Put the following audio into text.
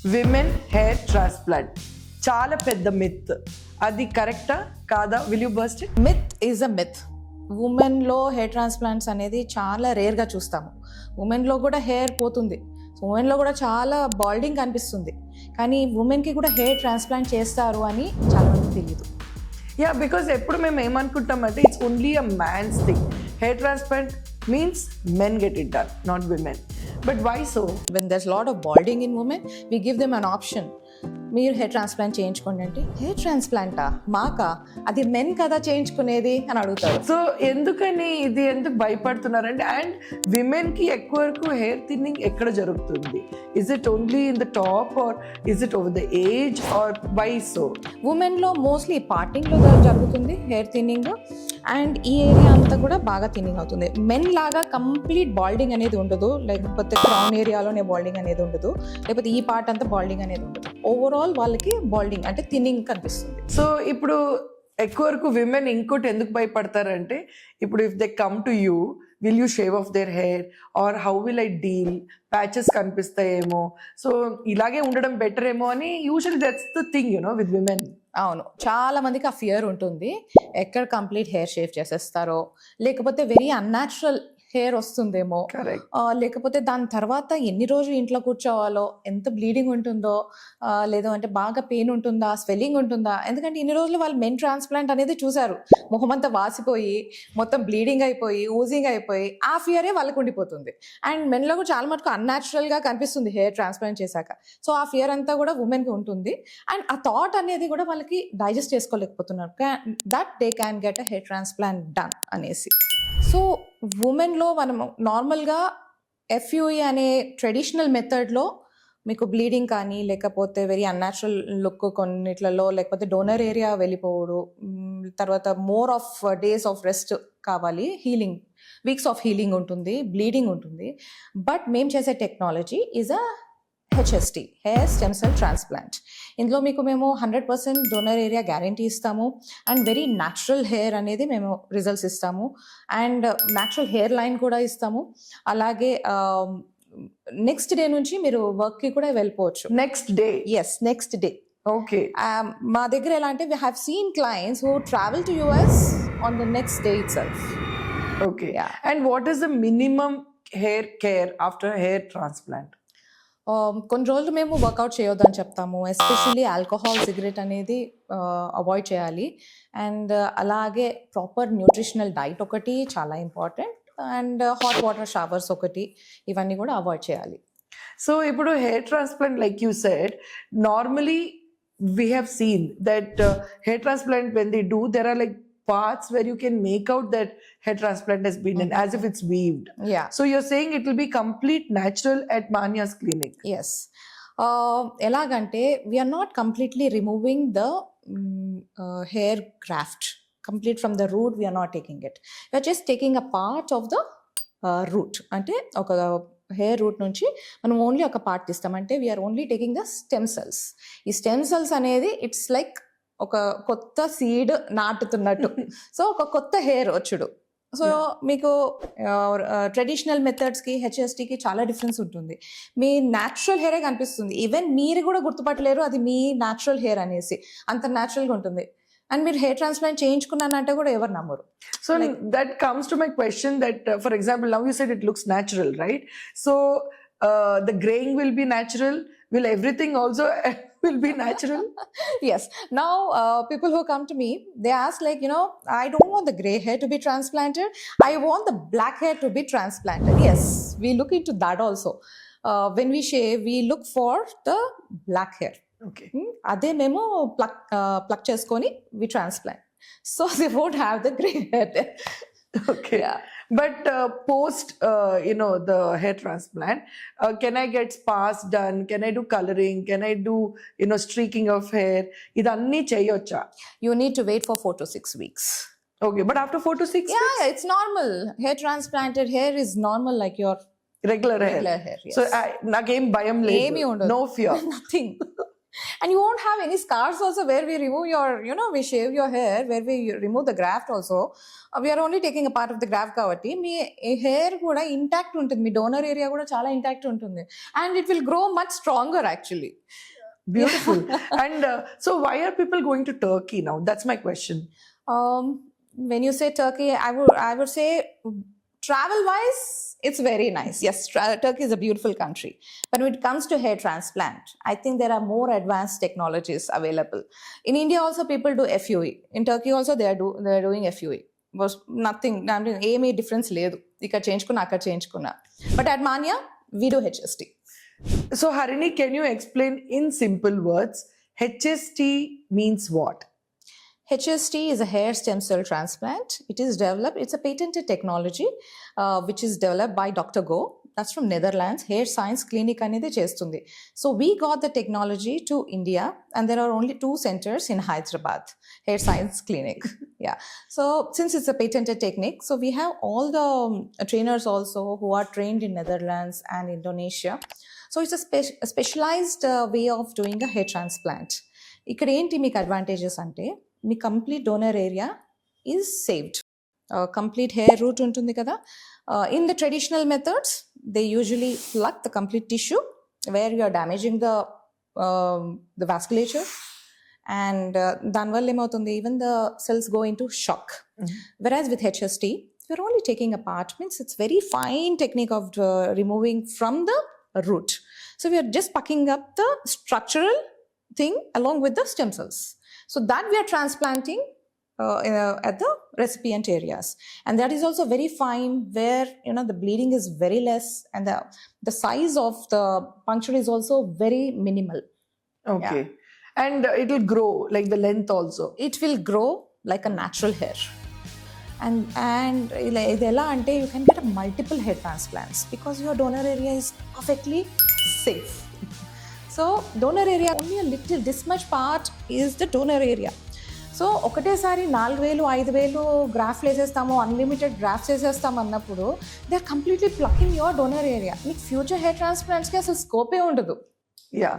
Women hair transplant చాలా పెద్ద myth, అది కరెక్టా కాదా? Will you bust it? Myth is a myth. ఉమెన్లో హెయిర్ ట్రాన్స్ప్లాంట్స్ అనేది చాలా రేర్గా చూస్తాము. ఉమెన్లో కూడా హెయిర్ పోతుంది, ఉమెన్లో కూడా చాలా బాల్డింగ్ కనిపిస్తుంది, కానీ ఉమెన్కి కూడా హెయిర్ ట్రాన్స్ప్లాంట్ చేస్తారు అని చాలామంది తెలియదు. యా, బికాస్ ఎప్పుడు మేము ఏమనుకుంటామంటే it's only a man's thing. Hair transplant means men get it done, not women. But why so? When there's lot of balding in women, we give them an option. మీరు hair transplant చేయించుకోండి అంటే, hair ట్రాన్స్ప్లాంటా మాకా, అది men కదా చేయించుకునేది అని అడుగుతారు. So ఎందుకని ఇది ఎందుకు భయపడుతున్నారంటే? అండ్ విమెన్కి ఎక్కువ వరకు హెయిర్ థిన్నింగ్ ఎక్కడ జరుగుతుంది? Is it only in the top or is it over the age or why so? ఉమెన్లో మోస్ట్లీ పార్టింగ్లో జరుగుతుంది హెయిర్ థిన్నింగ్, అండ్ ఈ ఏరియా అంతా కూడా బాగా థిన్నింగ్ అవుతుంది. మెన్ లాగా కంప్లీట్ బాల్డింగ్ అనేది ఉండదు, లేకపోతే క్రౌన్ ఏరియాలోనే బాల్డింగ్ అనేది ఉండదు, లేకపోతే ఈ పార్ట్ అంతా బాల్డింగ్ అనేది ఉండదు. ఓవరాల్ వాళ్ళకి బాల్డింగ్ అంటే థిన్నింగ్ కనిపిస్తుంది. సో ఇప్పుడు ఎక్కువ వరకు విమెన్ ఇంకోటి ఎందుకు భయపడతారంటే, ఇప్పుడు if they come to you, will you shave off their hair or how will I deal, patches కనిపిస్తాయేమో, సో ఇలాగే ఉండడం బెటర్ ఏమో అని usually that's the thing with women. అవును, చాలా మందికి ఆ ఫియర్ ఉంటుంది, ఎక్కడ కంప్లీట్ హెయిర్ షేవ్ చేసేస్తారో, లేకపోతే వెరీ అన్యాచురల్ హెయిర్ వస్తుందేమో, లేకపోతే దాని తర్వాత ఎన్ని రోజులు ఇంట్లో కూర్చోవాలో, ఎంత బ్లీడింగ్ ఉంటుందో, లేదు అంటే బాగా పెయిన్ ఉంటుందా, స్వెల్లింగ్ ఉంటుందా. ఎందుకంటే ఇన్ని రోజులు వాళ్ళు మెన్ ట్రాన్స్ప్లాంట్ అనేది చూశారు, మొహమంతా వాసిపోయి మొత్తం బ్లీడింగ్ అయిపోయి ఊజింగ్ అయిపోయి, ఆ ఫియరే వాళ్ళకు ఉండిపోతుంది. అండ్ మెన్లో కూడా చాలా మటుకు అన్యాచురల్గా కనిపిస్తుంది హెయిర్ ట్రాన్స్ప్లాంట్ చేశాక. సో ఆ ఫియర్ అంతా కూడా ఉమెన్కి ఉంటుంది, అండ్ ఆ థాట్ అనేది కూడా వాళ్ళకి డైజెస్ట్ చేసుకోలేకపోతున్నారు that they can get a hair transplant done అనేసి. సో ఉమెన్లో మనము నార్మల్గా ఎఫ్యూఈ అనే ట్రెడిషనల్ మెథడ్లో మీకు బ్లీడింగ్ కానీ, లేకపోతే వెరీ అన్యాచురల్ లుక్ కొన్నిట్లలో, లేకపోతే డోనర్ ఏరియా వెళ్ళిపోవడం, తర్వాత more of days of rest కావాలి, హీలింగ్ వీక్స్ ఆఫ్ హీలింగ్ ఉంటుంది, బ్లీడింగ్ ఉంటుంది. బట్ మేము చేసే technology is a HST, hair stem cell transplant. ఇందులో మీకు మేము 100% డోనర్ ఏరియా గ్యారంటీ ఇస్తాము, అండ్ వెరీ న్యాచురల్ హెయిర్ అనేది మేము రిజల్ట్స్ ఇస్తాము, అండ్ న్యాచురల్ హెయిర్ లైన్ కూడా ఇస్తాము. అలాగే నెక్స్ట్ డే నుంచి మీరు వర్క్కి కూడా వెళ్ళిపోవచ్చు. Next day? Yes, next day. Okay. మా దగ్గర ఎలా అంటే, we have seen clients who travel to US on the next day itself. Okay. And what is the minimum hair care after hair transplant? కొన్ని రోజులు మేము workout చేయొద్దని చెప్తాము, especially alcohol, cigarette అనేది అవాయిడ్ చేయాలి, అండ్ అలాగే proper nutritional diet ఒకటి చాలా important, and hot water showers ఒకటి, ఇవన్నీ కూడా అవాయిడ్ చేయాలి. సో ఇప్పుడు hair transplant, like you said, normally we have seen that hair transplant, when they do, there are like parts where you can make out that hair transplant has been done, as if it's weaved. Yeah. So you're saying it will be complete natural at Manya's clinic? Yes. ఎలాగంటే, we are not completely removing the hair graft complete from the root. We are not taking it. We are just taking a part of the root. అంటే ఒక hair route నుంచి మనం only ఒక part తీస్తామంటే, we're only taking the stem cells. ఈ stem cells అనేది it's like ఒక కొత్త సీడ్ నాటుతున్నట్టు. సో ఒక కొత్త హెయిర్ వచ్చుడు. సో మీకు ట్రెడిషనల్ మెథడ్స్కి, HSTకి చాలా డిఫరెన్స్ ఉంటుంది. మీ న్యాచురల్ హెయిరే కనిపిస్తుంది, ఈవెన్ మీరు కూడా గుర్తుపట్టలేరు అది మీ న్యాచురల్ హెయిర్ అనేసి, అంత న్యాచురల్గా ఉంటుంది. అండ్ మీరు హెయిర్ ట్రాన్స్ప్లాంట్ చేయించుకున్నానంటే కూడా ఎవరు నమ్మరు. So that comes to my question that, for example, now you said it looks natural, right? So the graying will be natural. Will everything also will be natural? Yes. Now people who come to me, they ask like, I don't want the gray hair to be transplanted. I want the black hair to be transplanted. Yes, we look into that also. When we shave, we look for the black hair. Okay. అదే మేము pluck చేసుకొని we transplant. So they won't have the gray hair there. Okay. Yeah. But post, the hair transplant, can I get spas done? Can I do coloring? Can I do, streaking of hair? Idanni cheyocha? You need to wait for 4 to 6 weeks. Okay, but after 4 to 6 weeks? Yeah, it's normal. Hair transplanted hair is normal like your regular hair. Yes. So, nakem bayam ledu. Emi undadu. No fear. Nothing. And you won't have any scars also where we remove your, we shave your hair, where we remove the graft also. We are only taking a part of the graft కాబట్టి మీ hair కూడా intact ఉంటుంది, మీ donor area కూడా చాలా intact ఉంటుంది, and it will grow much stronger actually. Beautiful. And so why are people going to Turkey now? That's my question. When you say Turkey, I would say travel wise it's very nice. Yes, Turkey is a beautiful country, but when it comes to hair transplant, I think there are more advanced technologies available. In India also people do FUE, in Turkey also they are doing FUE. Was nothing, I mean any difference లేదు, ఇక్కడ చేయించుకున్నా అక్కడ చేయించుకున్నా, but at Manya we do HST. So Harini, can you explain in simple words, HST means what? HST is a hair stem cell transplant. It is developed, it's a patented technology which is developed by Dr. Go. That's from Netherlands. Hair Science Clinic అనేది చేస్తుంది. So we got the technology to India, and there are only 2 centers in Hyderabad, Hair Science Clinic. Yeah. So since it's a patented technique, so we have all the trainers also who are trained in Netherlands and Indonesia. So it's a specialized way of doing a hair transplant. ఇక్కడ ఏంటి మీకు advantages అంటే మీ complete donor area is saved. Complete hair root ఉంటుంది కదా. In the traditional methods they usually pluck the complete tissue where you are damaging the vasculature, and దానివల్ల ఏమవుతుంది, even the cells go into shock. Whereas with HST we're only taking a part, means it's very fine technique of removing from the root. So we are just packing up the structural thing along with the stem cells. So that we are transplanting at the recipient areas, and that is also very fine, where the bleeding is very less, and the size of the puncture is also very minimal. Okay. Yeah. And it will grow like the length also. It will grow like a natural hair. And ఇది ఎలా అంటే you can get a multiple hair transplants because your donor area is perfectly safe. So donor area, only a little, this much part is the donor area. So ఒకటేసారి 4,000-5,000 గ్రాఫ్లు వేసేస్తాము, unlimited grafts వేసేస్తాము అన్నప్పుడు they are completely plucking your donor area. మీకు future hair ట్రాన్స్ప్లాంట్స్కి అసలు స్కోపే ఉండదు. Yeah.